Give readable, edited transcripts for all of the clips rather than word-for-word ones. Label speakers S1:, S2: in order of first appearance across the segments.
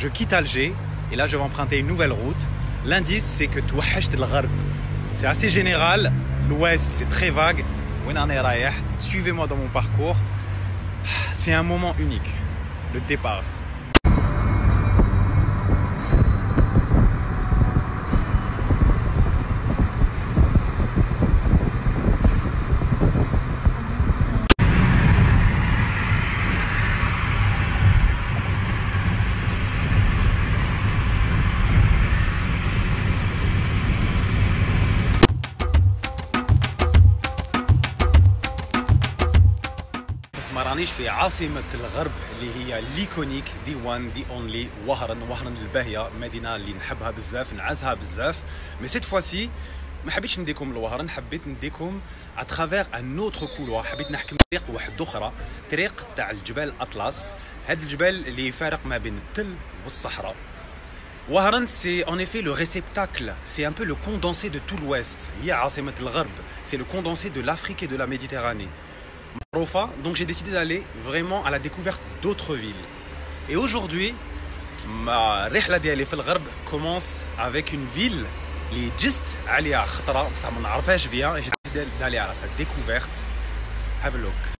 S1: je quitte Alger et là je vais emprunter une nouvelle route. L'indice c'est que توحشت الغرب. C'est assez général, l'ouest c'est très vague. وين راني رايح? Suivez-moi dans mon parcours. C'est un moment unique, le départ. ما رانيش في عاصمة الغرب اللي هي ليكونيك دي وان دي اونلي وهران الباهية، مدينة اللي نحبها بزاف نعزها بزاف. مي سيت فواسي ما حبيتش نديكم لوهران، حبيت نديكم اترافير ان اوتر كولوار، حبيت نحكي طريق واحد اخرى، طريق تاع الجبال اطلس. هاد الجبال اللي يفارق ما بين التل والصحراء. وهران سي en effet le réceptacle, c'est un peu le condensé de tout l'ouest. هي عاصمة الغرب, c'est le condensé de l'Afrique et de la Méditerranée. Donc j'ai décidé d'aller vraiment à la découverte d'autres villes. Et aujourd'hui, ma رحلة ديالي في الغرب commence avec une ville اللي جست عليها خطرة بصح ما نعرفهاش بيان. J'ai décidé d'aller à sa découverte. Have a look.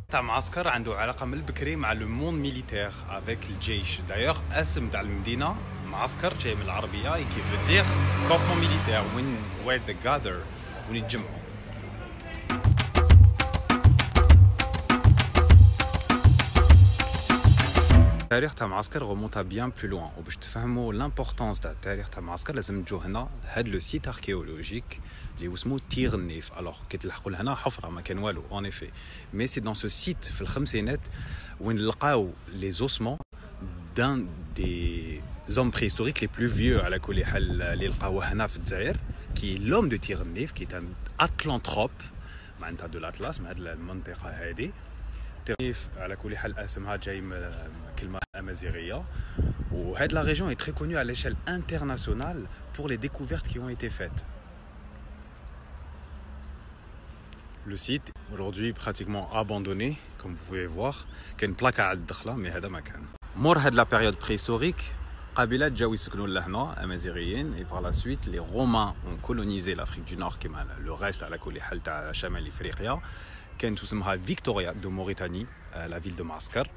S1: تاع معسكر عنده علاقه من البكري مع لو موند ميليتير افيك الجيش. دايوغ اسم تاع المدينه معسكر جاي من العربيه كي فو دير كومبون ميليتير وين وير ذا غاذر وين يتجمعوا. التاريخ تاع معسكر غومونتا بيان بلو لوان، وباش تفهموا لامبورطونس تاع التاريخ تاع معسكر لازم تجوا هنا هاد لو سيت اركيولوجيك اللي اسمه تيغ النيف. الوغ كي تلحقوا لهنا حفره ما كان والو اون افي، مي سي دون سو سيت في الخمسينات وين لقاو لي زوسمون دان دي زوم بريستوريك لي بلو فيو على كل حال اللي لقاوه هنا في الجزائر، كي لوم دو تيغ النيف كي تان اتلانتروب معناتها دو الاطلس من هاد المنطقه هادي. تيغ على كل حال اسمها جاي من كلمه امازيغيه. وهاد لا ريجون est très connue à l'échelle internationale pour les découvertes qui ont été faites. Le site aujourd'hui pratiquement abandonné comme vous pouvez voir. كاين بلاكه على الدخله مي هذا ما كان. مور هاد لا بيريود بريستوريك قبيلات جاو يسكنوا لهنا امازيغيين، et par la suite les Romains ont colonisé l'Afrique du Nord كيما le reste على كل حال تاع شمال افريقيا. كانت اسمها فيكتوريا دو موريتاني لا فيل دو معسكر.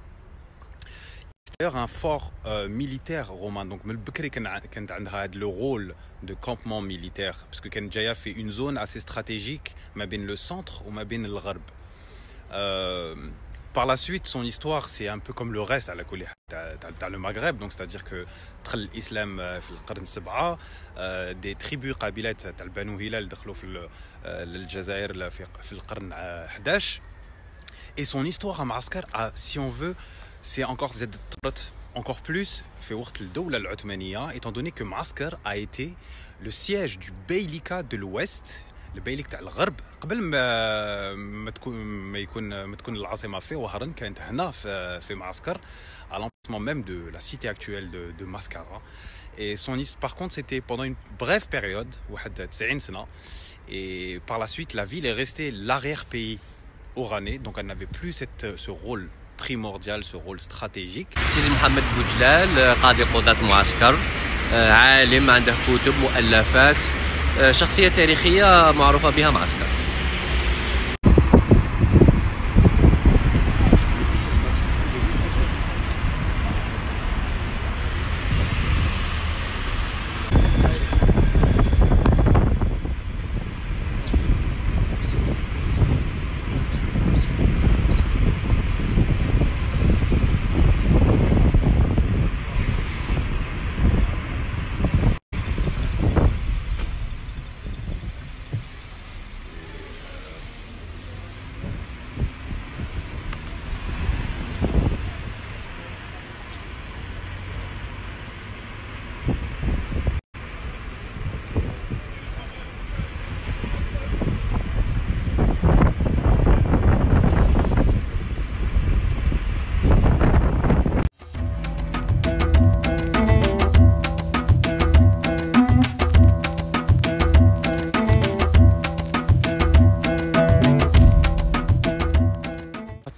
S1: D'ailleurs un fort militaire romain, donc من البكري كانت عندها هذا le rôle de campement militaire parce que كانت جايه في une zone assez stratégique ما بين le centre وما بين الغرب. Par la suite son histoire c'est un peu comme le reste على كل حال تاع le Maghreb, donc c'est-à-dire que دخل الاسلام في القرن السبعة. des tribus قبيلات تاع البنو هلال دخلوا في الجزائر في القرن 11. Et son histoire à معسكر si on veut c'est encore plus في وقت الدولة العثمانية, étant donné que معسكر a été le siège du beylicat de l'Ouest, البيليك تاع الغرب. قبل ما تكون العاصمة في وهران كانت هنا في معسكر à l'emplacement même de la cité actuelle de Mascara. Et par contre c'était pendant une brève période, 90 سنة, et par la suite la ville est restée l'arrière-pays oranais, donc elle n'avait plus ce rôle primordial, ce rôle stratégique.
S2: سيدي محمد بوجلال قاضي قضاة معسكر، عالم عنده كتب مؤلفات، شخصية تاريخية معروفة بها معسكر.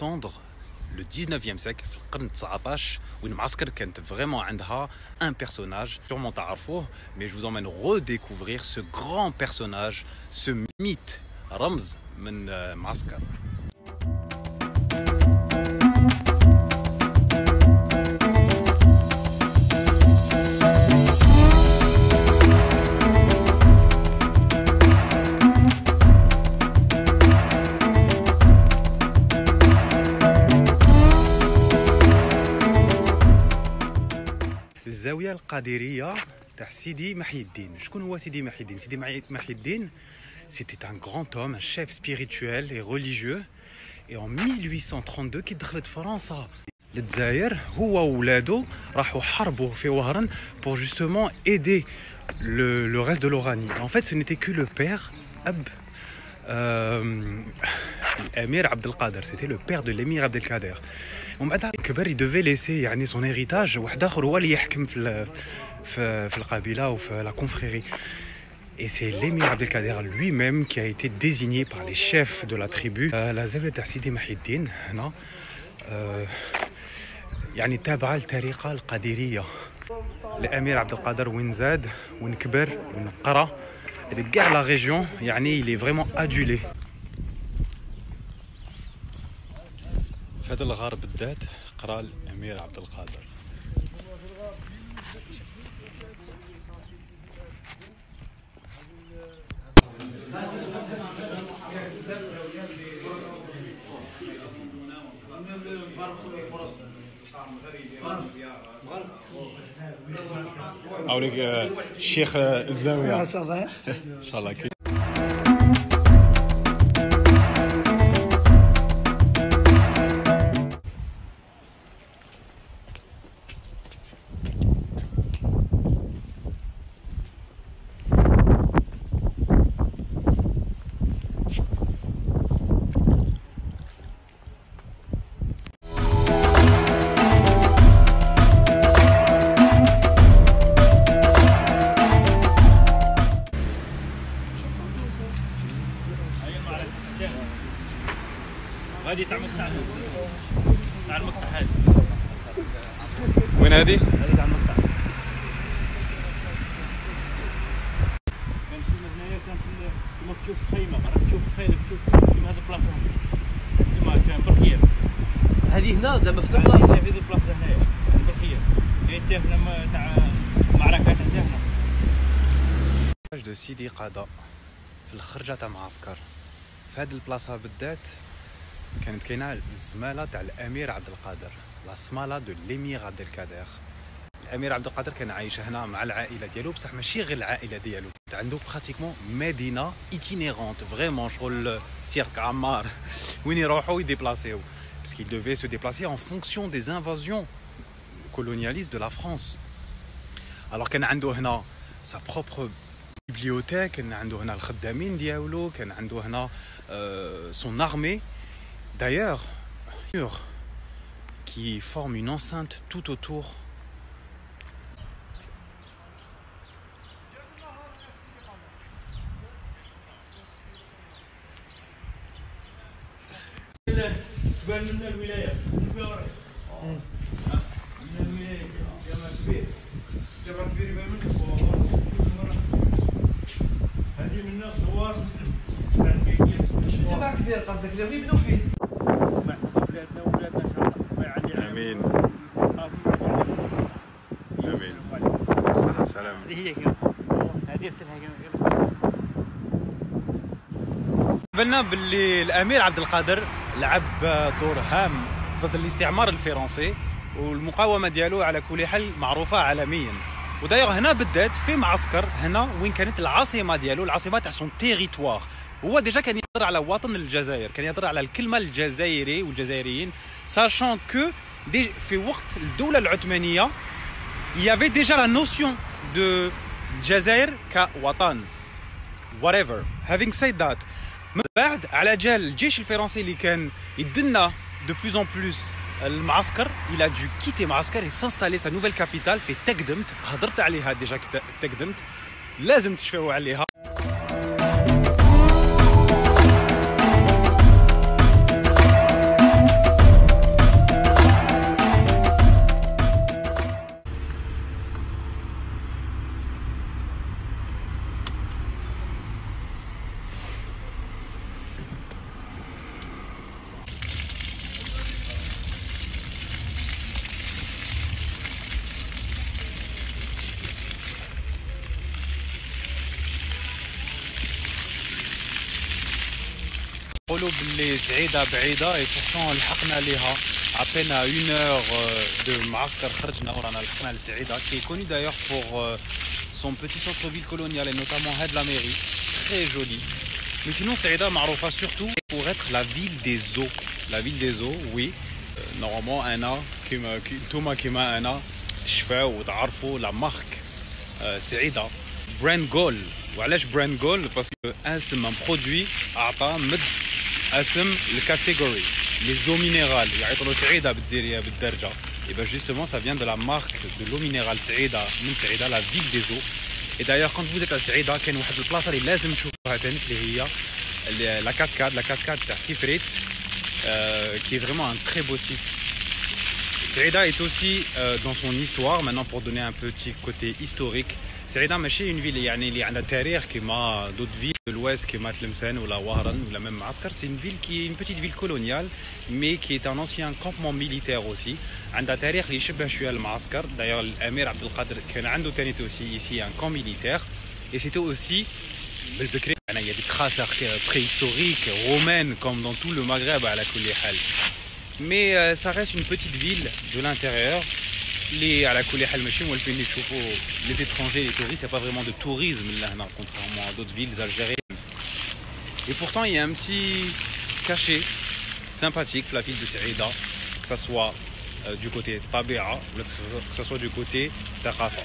S1: attendre le 19e siècle, في القرن 19 وين معسكر كانت vraiment عندها un personnage sûrement تعرفوه, mais je vous emmène redécouvrir ce grand personnage, ce mythe رمز من معسكر. الزاوية القادرية تاع سيدي محي الدين. شكون هو سيدي محي الدين؟ سيدي محي الدين c'était un grand homme, un chef spirituel et religieux. Et en 1832 كي دخلت فرنسا للجزائر هو وولادو راحوا حاربوا في وهران pour justement aider le reste de l'Oranie. En fait ce n'était que le père أب الأمير عبد القادر, c'était le père de l'émir عبد القادر. ومن بعد كبر il devait laisser يعني son héritage واحد اخر هو اللي يحكم في القبيله وفي la confrérie. Et c'est l'émir Abdelkader lui-même qui a été désigné par les chefs de la tribu. La زاوية تاع سيدي محي الدين هنا يعني تابعة للطريقة القادرية. الأمير عبد القادر وين زاد وين كبر وين قرا كاع لا ريجيون, يعني il est vraiment adulé. في هذا الغار بالذات قرا الأمير عبد القادر. أوليك الشيخ الزاوية إن شاء الله.
S3: هذه تاع المقطع, تاع المقطع هذه.
S1: وين هذه؟
S3: هذه تاع المقطع. كان كيما هنايا كان كيما تشوف خيمه, راك تشوف خيمه, تشوف كيما هذه البلاصه كيما كان بالخير.
S2: هذه هنا زعما في البلاصه,
S3: في هذه البلاصه هنايا بالخير. يعني هنا تاع معركه حتى هنا.
S1: de سيدي قادة في الخرجة تاع معسكر. في هذه البلاصة بالذات كانت كاينه الزماله تاع الامير عبد القادر, لا سماله دو ليمير عبد القادر. الامير عبد القادر كان عايش هنا مع العائله ديالو, بصح ماشي غير العائله ديالو, عنده براتيكمون مدينه ايتينيرونت فريمون شغل سيرك عمار وين يروحوا يديبلاسيو, parce qu'il devait se déplacer en fonction des invasions colonialistes de la France. Alors كان عنده هنا sa propre bibliothèque, كان عنده هنا الخدامين ديالو, كان عنده هنا son armée. D'ailleurs, qui forme une enceinte tout autour.
S2: جماعة كبير قصدك اللي يبنوا فيه.
S1: امين امين. الصحة والسلامة. قبلنا باللي الامير عبد القادر لعب دور هام ضد الاستعمار الفرنسي, والمقاومة ديالو على كل حال معروفة عالميا. ودايوغ هنا بالذات في معسكر هنا وين كانت العاصمة ديالو, العاصمة تاع سون تيريتوار. هو ديجا كان يهضر على وطن الجزائر, كان يهضر على الكلمة الجزائري والجزائريين, sachant que في وقت الدولة العثمانية il y avait déjà la notion de الجزائر كوطن. whatever. having said that, من بعد على جال الجيش الفرنسي اللي كان يدنا de plus en plus المعسكر, il a dû quitter معسكر et s'installer sa nouvelle capitale في تقدمت. هضرت عليها ديجا تقدمت, لازم تشفعوا عليها. يقولوا باللي سعيدة بعيدة et pourtant لحقنا ليها à peine à 1 heure de معسكر خرجنا ورانا لحقنا لسعيدة qui est connu d'ailleurs pour son petit centre-ville colonial et notamment Had la mairie très joli. Mais sinon Saïda معروفة surtout pour être la ville des eaux. La ville des eaux, oui. Normalement أنا كيما أنا تشفاو وتعرفوا la marque سعيدة براند جول. وعلاش براند جول؟ باسكو اسم ان برودوي اعطى مد اسم الكاتيجوري لي زو مينيرال يعيطوا له سعيده بالجزائريه بالدرجه. Et bien justement ça vient de la marque de l'eau minérale سعيده من سعيده la ville des eaux. Et d'ailleurs quand vous êtes à سعيده كاين واحد البلاصه اللي لازم تشوفوها ثاني اللي هي la cascade تاع كيفريت qui est vraiment un très beau site. Saïda est aussi dans son histoire maintenant pour donner un petit côté historique. Saïda ماشي une ville يعني اللي عندها تاريخ كيما d'autres villes de l'ouest كيما تلمسان ولا وهران ولا même معسكر. C'est une ville qui est une petite ville coloniale mais qui est un ancien campement militaire aussi. عندها تاريخ اللي يشبه شويه المعسكر. D'ailleurs الامير عبد القادر كان عنده ثاني aussi ici un camp militaire et c'était aussi بالبكري يعني il y a des traces préhistoriques romaines comme dans tout le Maghreb على كل حال. Mais ça reste une petite ville de l'intérieur. Les à la كل حال ماشي مولفين اللي تشوفوا les étrangers les touristes, il n'y a pas vraiment de tourisme là, contrairement à d'autres villes algériennes. Et pourtant il y a un petit cachet sympathique la ville de Saïda, que ce soit du côté Tabia ou que ce soit du côté Taqafa.